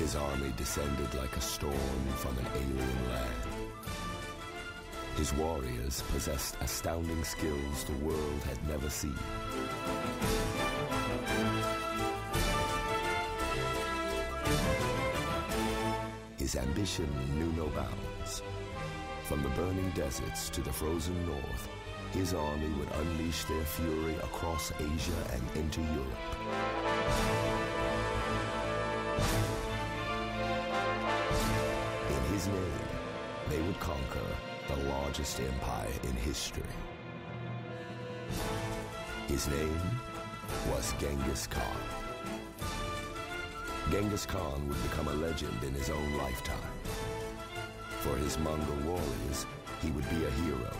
His army descended like a storm from an alien land. His warriors possessed astounding skills the world had never seen. His ambition knew no bounds. From the burning deserts to the frozen north, his army would unleash their fury across Asia and into Europe. In his name, they would conquer the largest empire in history. His name was Genghis Khan. Genghis Khan would become a legend in his own lifetime. For his Mongol warriors, he would be a hero.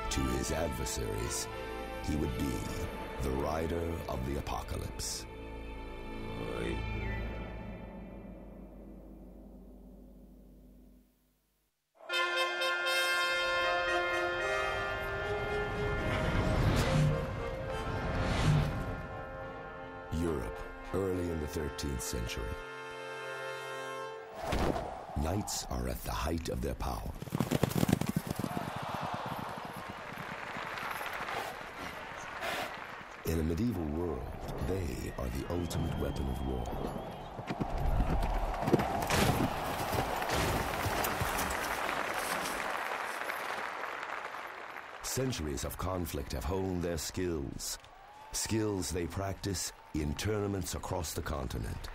To his adversaries, he would be the rider of the apocalypse. Europe, early in the 13th century. Knights are at the height of their power. In a medieval world, they are the ultimate weapon of war. Centuries of conflict have honed their skills. Skills they practice in tournaments across the continent.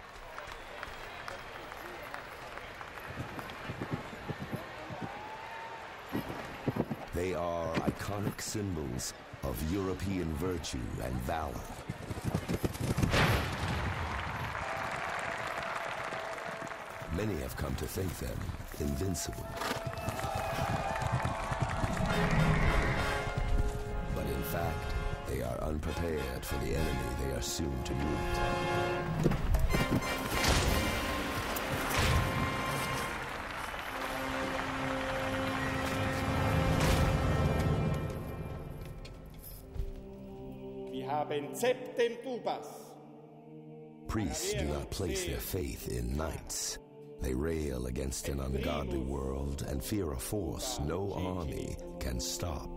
They are iconic symbols of European virtue and valor. Many have come to think them invincible. But in fact, they are unprepared for the enemy they are soon to meet. Priests do not place their faith in knights. They rail against an ungodly world and fear a force no army can stop.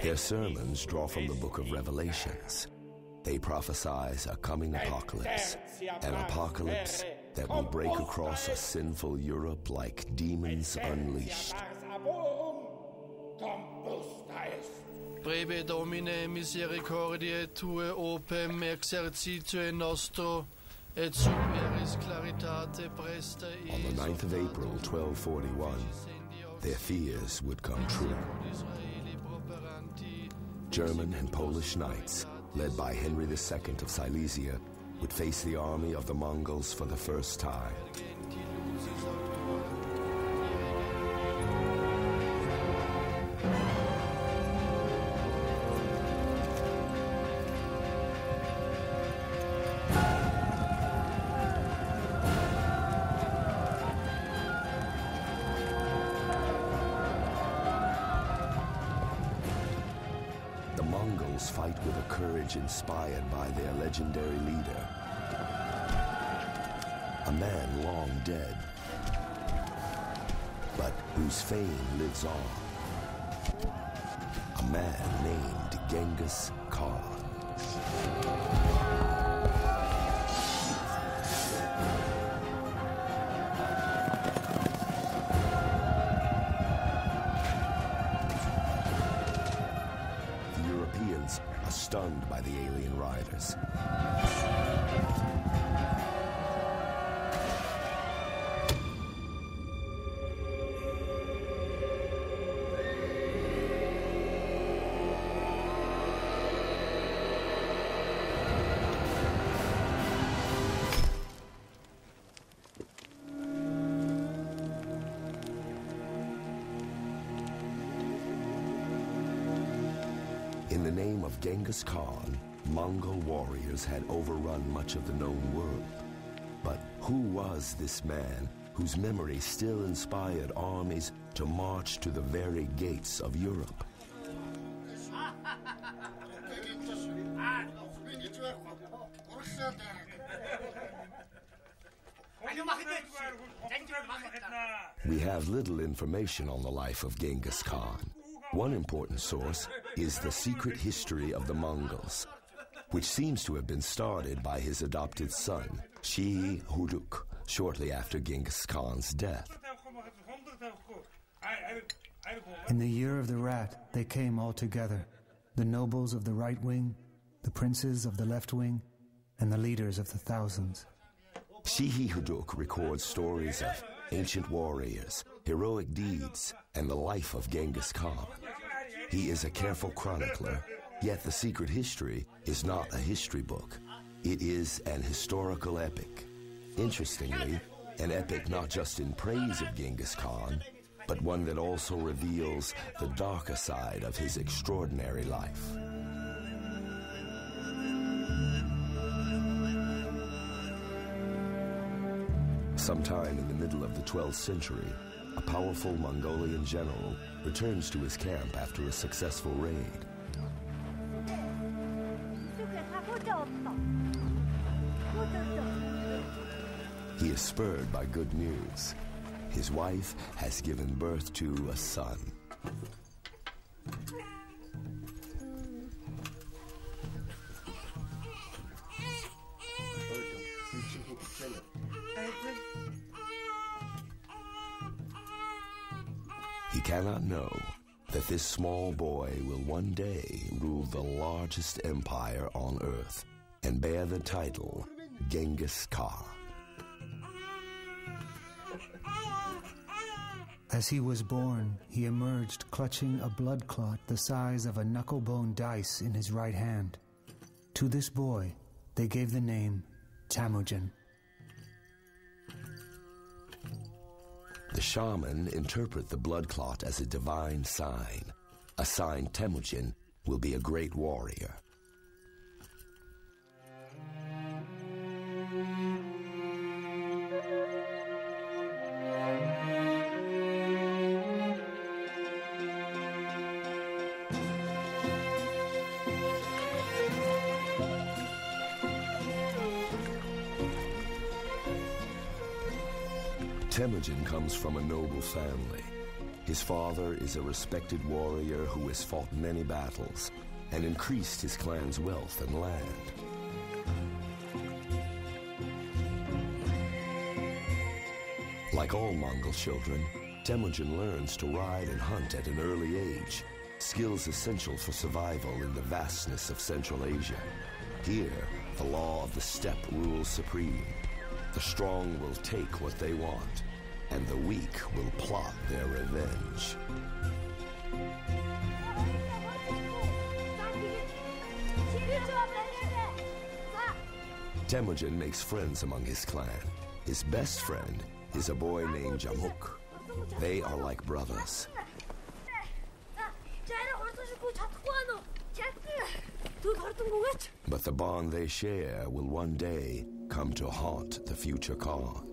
Their sermons draw from the book of Revelations. They prophesize a coming apocalypse, an apocalypse that will break across a sinful Europe like demons unleashed. Breve Domine misericordiae tue opem exercitio nostro et superis claritate presta. On the 9th of April, 1241, their fears would come true. German and Polish knights, led by Henry II of Silesia, would face the army of the Mongols for the first time. Fight with a courage inspired by their legendary leader, a man long dead, but whose fame lives on, a man named Genghis Khan. Are stunned by the alien riders. In the name of Genghis Khan, Mongol warriors had overrun much of the known world. But who was this man whose memory still inspired armies to march to the very gates of Europe. We have little information on the life of Genghis Khan. One important source is the secret history of the Mongols, which seems to have been started by his adopted son, Shih-Huruk, shortly after Genghis Khan's death. In the year of the rat, they came all together, the nobles of the right wing, the princes of the left wing, and the leaders of the thousands. Shih-Huruk records stories of ancient warriors, heroic deeds, and the life of Genghis Khan. He is a careful chronicler, yet the secret history is not a history book. It is an historical epic. Interestingly, an epic not just in praise of Genghis Khan, but one that also reveals the darker side of his extraordinary life. Sometime in the middle of the 12th century, a powerful Mongolian general returns to his camp after a successful raid. He is spurred by good news. His wife has given birth to a son. He cannot know that this small boy will one day rule the largest empire on earth and bear the title Genghis Khan. As he was born, he emerged clutching a blood clot the size of a knucklebone dice in his right hand. To this boy, they gave the name Temujin. The shaman interpret the blood clot as a divine sign. A sign Temujin will be a great warrior. Temujin comes from a noble family. His father is a respected warrior who has fought many battles and increased his clan's wealth and land. Like all Mongol children, Temujin learns to ride and hunt at an early age, skills essential for survival in the vastness of Central Asia. Here, the law of the steppe rules supreme. The strong will take what they want, and the weak will plot their revenge. Temujin makes friends among his clan. His best friend is a boy named Jamuk. They are like brothers. But the bond they share will one day come to haunt the future Khan.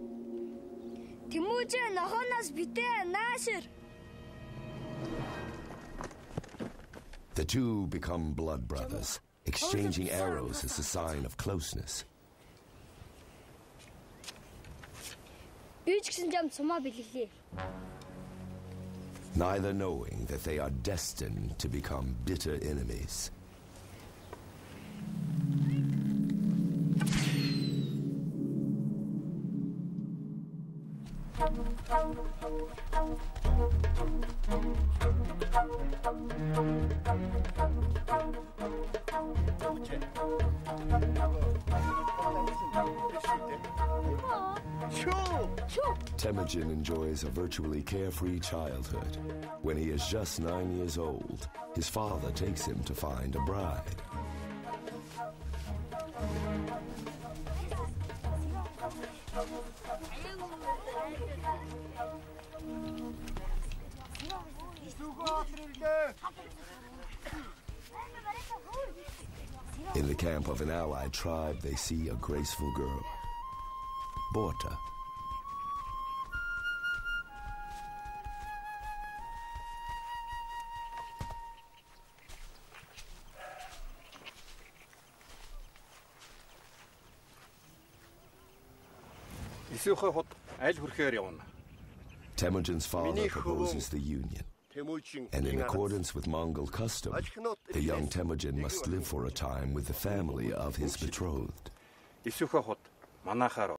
The two become blood brothers, exchanging arrows as a sign of closeness. Neither knowing that they are destined to become bitter enemies. Temujin enjoys a virtually carefree childhood. When he is just 9 years old, his father takes him to find a bride. In the camp of an allied tribe, they see a graceful girl, Borta. Temujin's father proposes the union, and in accordance with Mongol custom, the young Temujin must live for a time with the family of his betrothed.